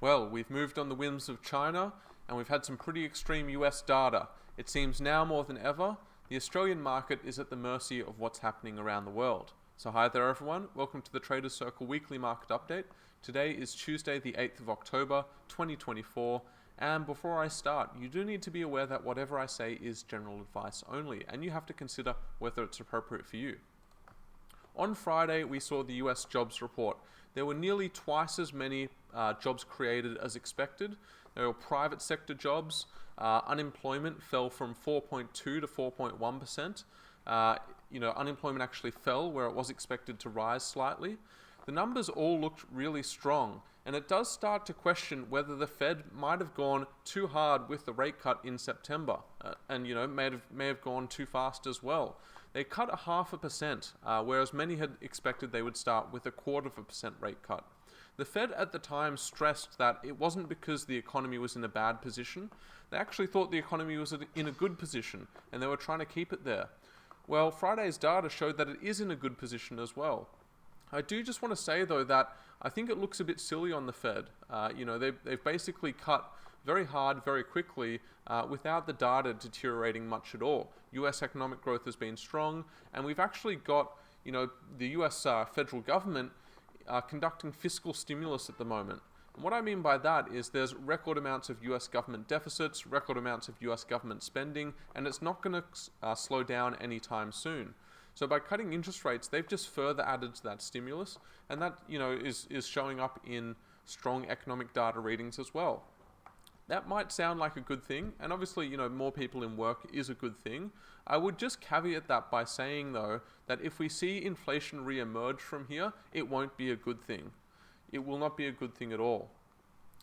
Well, we've moved on the whims of China, and we've had some pretty extreme US data. It seems now more than ever, the Australian market is at the mercy of what's happening around the world. So hi there everyone, welcome to the Traders Circle Weekly Market Update. Today is Tuesday the 8th of October 2024, and before I start, you do need to be aware that whatever I say is general advice only, and you have to consider whether it's appropriate for you. On Friday, we saw the US jobs report. There were nearly twice as many jobs created as expected. There were private sector jobs. Unemployment fell from 4.2 to 4.1%. Unemployment actually fell where it was expected to rise slightly. The numbers all looked really strong, and it does start to question whether the Fed might have gone too hard with the rate cut in September, and may have gone too fast as well. They cut 0.5%, whereas many had expected they would start with a 0.25% rate cut. The Fed at the time stressed that it wasn't because the economy was in a bad position. They actually thought the economy was in a good position, and they were trying to keep it there. Well, Friday's data showed that it is in a good position as well. I do just want to say, though, that I think it looks a bit silly on the Fed. They've basically cut very hard, very quickly, without the data deteriorating much at all. US economic growth has been strong, and we've actually got, the US federal government conducting fiscal stimulus at the moment. And what I mean by that is there's record amounts of US government deficits, record amounts of US government spending, and it's not going to slow down anytime soon. So by cutting interest rates, they've just further added to that stimulus, and that is showing up in strong economic data readings as well. That might sound like a good thing, and obviously, more people in work is a good thing. I would just caveat that by saying, though, that if we see inflation re-emerge from here, it won't be a good thing. It will not be a good thing at all.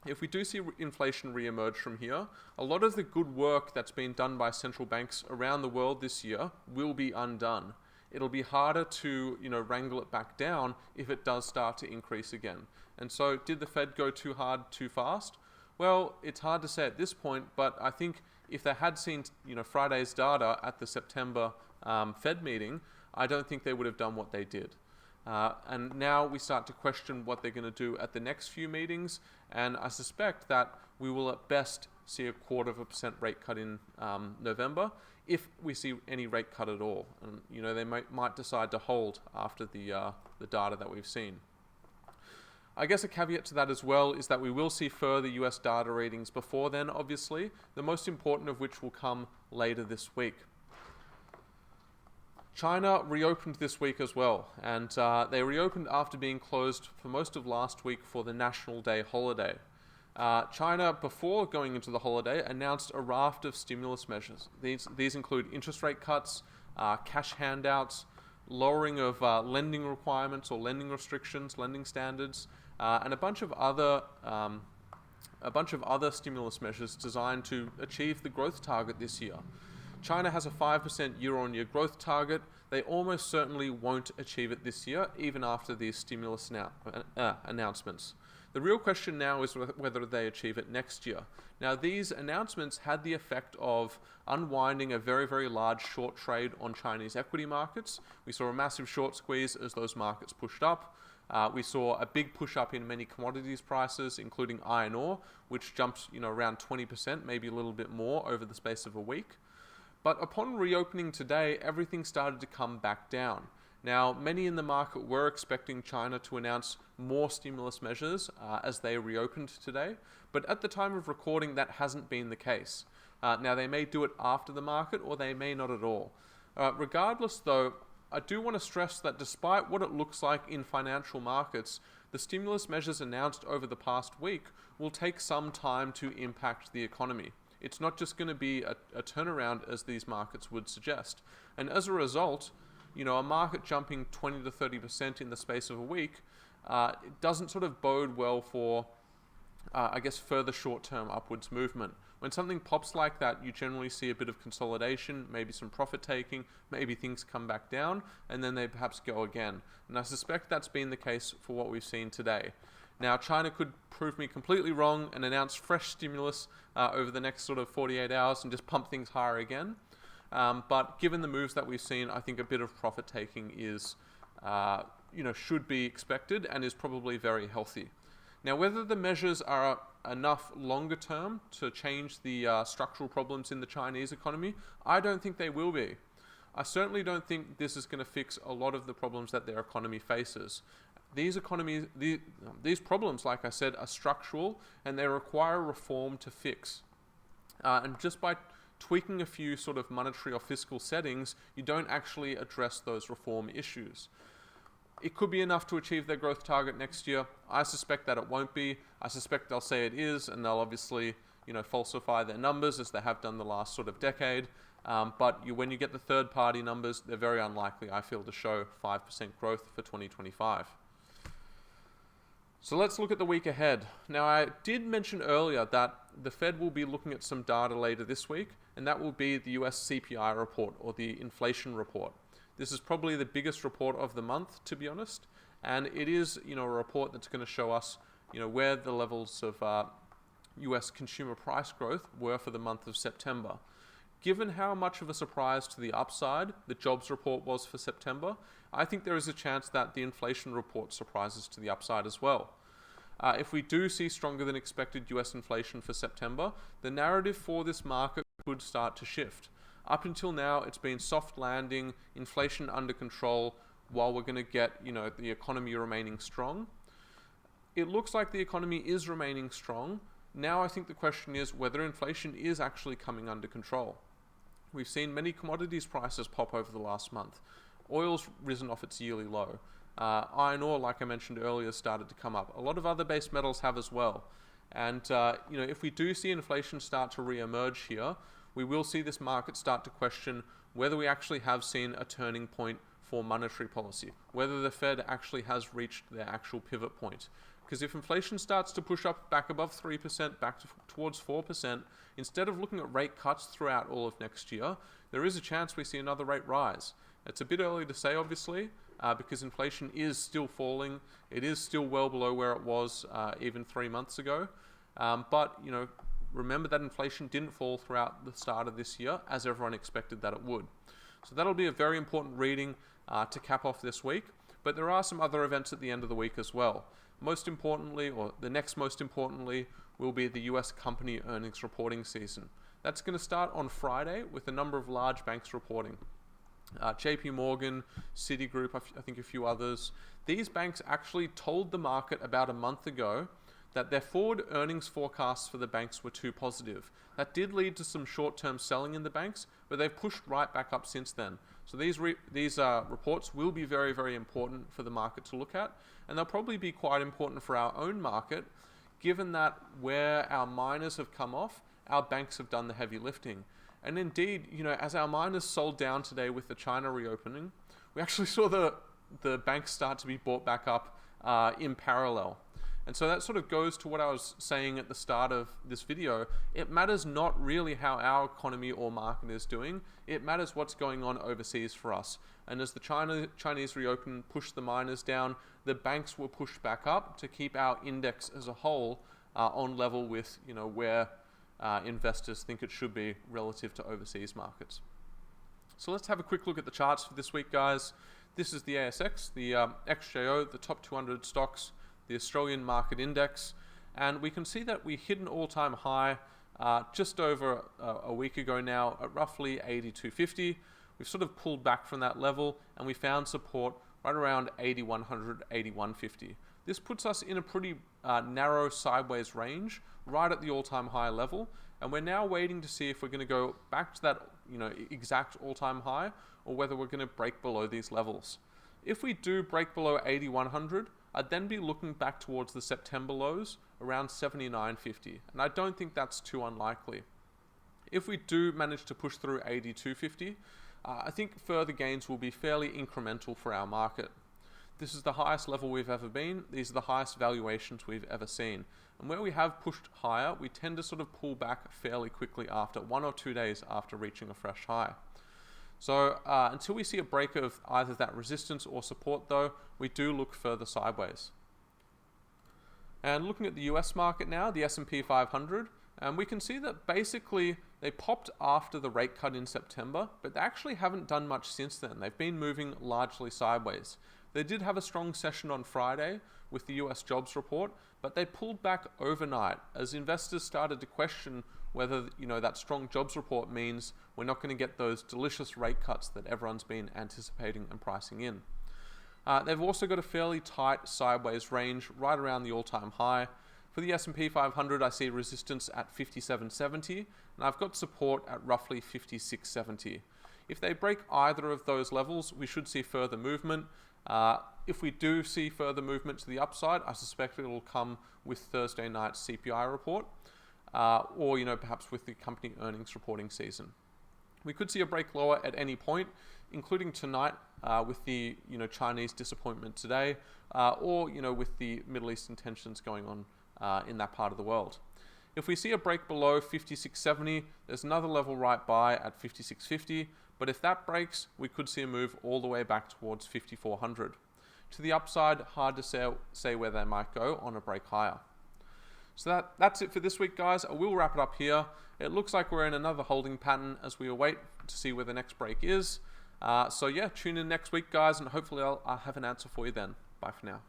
If we do see inflation re-emerge from here, a lot of the good work that's been done by central banks around the world this year will be undone. It'll be harder to, wrangle it back down if it does start to increase again. And so, did the Fed go too hard, too fast? Well, it's hard to say at this point, but I think if they had seen, Friday's data at the September Fed meeting, I don't think they would have done what they did. And now we start to question what they're going to do at the next few meetings, and I suspect that we will at best see a 0.25% rate cut in November, if we see any rate cut at all. And they might decide to hold after the data that we've seen. I guess a caveat to that as well is that we will see further US data readings before then, obviously, the most important of which will come later this week. China reopened this week as well, and they reopened after being closed for most of last week for the National Day holiday. China, before going into the holiday, announced a raft of stimulus measures. These include interest rate cuts, cash handouts, lowering of lending requirements or lending restrictions, lending standards, and a bunch of other stimulus measures designed to achieve the growth target this year. China has a 5% year-on-year growth target. They almost certainly won't achieve it this year, even after these stimulus announcements. The real question now is whether they achieve it next year. Now, these announcements had the effect of unwinding a very, very large short trade on Chinese equity markets. We saw a massive short squeeze as those markets pushed up. We saw a big push up in many commodities prices, including iron ore, which jumped around 20%, maybe a little bit more over the space of a week. But upon reopening today, everything started to come back down. Now, many in the market were expecting China to announce more stimulus measures as they reopened today, but at the time of recording, that hasn't been the case. Now, they may do it after the market, or they may not at all. Regardless, though, I do want to stress that despite what it looks like in financial markets, the stimulus measures announced over the past week will take some time to impact the economy. It's not just going to be a turnaround as these markets would suggest. And as a result, a market jumping 20 to 30% in the space of a week, it doesn't sort of bode well for, further short-term upwards movement. When something pops like that, you generally see a bit of consolidation, maybe some profit taking, maybe things come back down, and then they perhaps go again. And I suspect that's been the case for what we've seen today. Now, China could prove me completely wrong and announce fresh stimulus over the next sort of 48 hours and just pump things higher again. But given the moves that we've seen, I think a bit of profit taking is, should be expected and is probably very healthy. Now, whether the measures are enough longer term to change the structural problems in the Chinese economy, I don't think they will be. I certainly don't think this is going to fix a lot of the problems that their economy faces. These problems, like I said, are structural and they require reform to fix. And just by tweaking a few sort of monetary or fiscal settings, you don't actually address those reform issues. It could be enough to achieve their growth target next year. I suspect that it won't be. I suspect they'll say it is, and they'll obviously, falsify their numbers as they have done the last sort of decade. But when you get the third-party numbers, they're very unlikely, I feel, to show 5% growth for 2025. So let's look at the week ahead. Now, I did mention earlier that the Fed will be looking at some data later this week, and that will be the US CPI report, or the inflation report. This is probably the biggest report of the month, to be honest, and it is, a report that's going to show us, where the levels of US consumer price growth were for the month of September. Given how much of a surprise to the upside the jobs report was for September, I think there is a chance that the inflation report surprises to the upside as well. If we do see stronger than expected US inflation for September, the narrative for this market could start to shift. Up until now, it's been soft landing, inflation under control, while we're going to get, the economy remaining strong. It looks like the economy is remaining strong. Now I think the question is whether inflation is actually coming under control. We've seen many commodities prices pop over the last month. Oil's risen off its yearly low. Iron ore, like I mentioned earlier, started to come up. A lot of other base metals have as well. And, if we do see inflation start to re-emerge here, we will see this market start to question whether we actually have seen a turning point for monetary policy, whether the Fed actually has reached their actual pivot point. Because if inflation starts to push up back above 3%, towards 4%, instead of looking at rate cuts throughout all of next year, there is a chance we see another rate rise. It's a bit early to say, obviously, because inflation is still falling. It is still well below where it was even 3 months ago. But, remember that inflation didn't fall throughout the start of this year, as everyone expected that it would. So that'll be a very important reading to cap off this week. But there are some other events at the end of the week as well. Most importantly, or the next most importantly, will be the US company earnings reporting season. That's going to start on Friday with a number of large banks reporting. JP Morgan, Citigroup, I think a few others. These banks actually told the market about a month ago that their forward earnings forecasts for the banks were too positive. That did lead to some short-term selling in the banks, but they've pushed right back up since then. So these reports will be very, very important for the market to look at, and they'll probably be quite important for our own market, given that where our miners have come off, our banks have done the heavy lifting. And indeed, as our miners sold down today with the China reopening, we actually saw the banks start to be bought back up in parallel. And so that sort of goes to what I was saying at the start of this video. It matters not really how our economy or market is doing. It matters what's going on overseas for us. And as the Chinese reopen pushed the miners down, the banks were pushed back up to keep our index as a whole on level with where investors think it should be relative to overseas markets. So let's have a quick look at the charts for this week, guys. This is the ASX, the XJO, the top 200 stocks, the Australian Market Index, and we can see that we hit an all-time high just over a week ago now at roughly 82.50. We've sort of pulled back from that level and we found support right around 8100, 8150. This puts us in a pretty narrow sideways range right at the all-time high level, and we're now waiting to see if we're going to go back to that exact all-time high or whether we're going to break below these levels. If we do break below 8100, I'd then be looking back towards the September lows around 79.50, and I don't think that's too unlikely. If we do manage to push through 82.50, I think further gains will be fairly incremental for our market. This is the highest level we've ever been. These are the highest valuations we've ever seen. And where we have pushed higher, we tend to sort of pull back fairly quickly after 1 or 2 days after reaching a fresh high. So until we see a break of either that resistance or support though, we do look further sideways. And looking at the US market now, the S&P 500, and we can see that basically they popped after the rate cut in September, but they actually haven't done much since then. They've been moving largely sideways. They did have a strong session on Friday with the US jobs report, but they pulled back overnight as investors started to question whether that strong jobs report means we're not going to get those delicious rate cuts that everyone's been anticipating and pricing in. They've also got a fairly tight sideways range right around the all-time high. For the S&P 500, I see resistance at 57.70, and I've got support at roughly 56.70. If they break either of those levels, we should see further movement. If we do see further movement to the upside, I suspect it will come with Thursday night's CPI report, or perhaps with the company earnings reporting season. We could see a break lower at any point, including tonight with the Chinese disappointment today, or with the Middle Eastern tensions going on in that part of the world. If we see a break below 56.70, there's another level right by at 56.50, but if that breaks, we could see a move all the way back towards 5400. To the upside, hard to say where they might go on a break higher. So that's it for this week, guys. I will wrap it up here. It looks like we're in another holding pattern as we await to see where the next break is. So yeah, tune in next week, guys, and hopefully I'll have an answer for you then. Bye for now.